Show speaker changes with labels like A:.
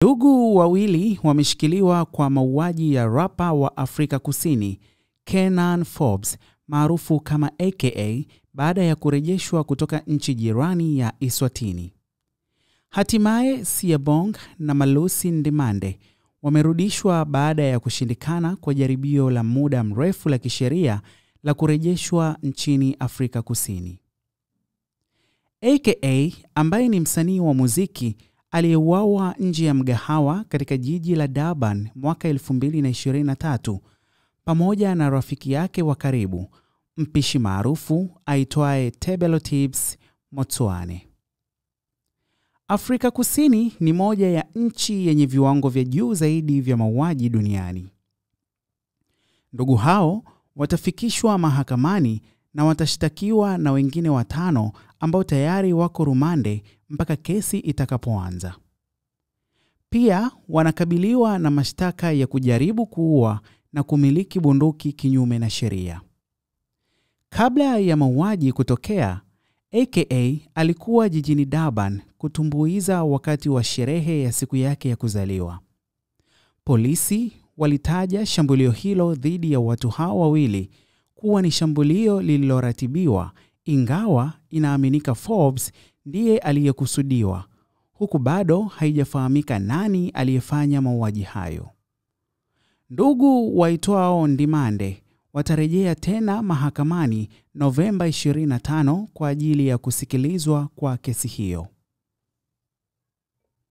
A: Ndugu wawili wameshikiliwa kwa mauaji ya rapa wa Afrika Kusini, Kenan Forbes, maarufu kama AKA, baada ya kurejeshwa kutoka nchi jirani ya Eswatini. Hatimaye Siyabong na Malusi Ndimande wamerudishwa baada ya kushindikana kwa jaribio la muda mrefu la kisheria la kurejeshwa nchini Afrika Kusini. AKA, ambaye ni msanii wa muziki, aliyeuawa nje ya mgahawa katika jiji la Durban mwaka 2023 pamoja na rafiki yake wa karibu, mpishi maarufu aitwaye Tebelo Tibbs Motsoane. Afrika Kusini ni moja ya nchi yenye viwango vya juu zaidi vya mauaji duniani. Ndugu hao watafikishwa mahakamani na watashtakiwa na wengine 5 ambao tayari wako rumande mpaka kesi itakapoanza. Pia wanakabiliwa na mashtaka ya kujaribu kuua na kumiliki bunduki kinyume na sheria. Kabla ya mauaji kutokea, AKA alikuwa jijini Durban kutumbuiza wakati wa sherehe ya siku yake ya kuzaliwa. Polisi walitaja shambulio hilo dhidi ya watu hao wawili kuwa ni shambulio lililoratibiwa, ingawa inaaminika Forbes ndiye aliyekusudiwa, huku bado haijafahamika nani aliyefanya mauaji hayo. Ndugu waitwao Ndimande watarejea tena mahakamani Novemba 25 kwa ajili ya kusikilizwa kwa kesi hiyo.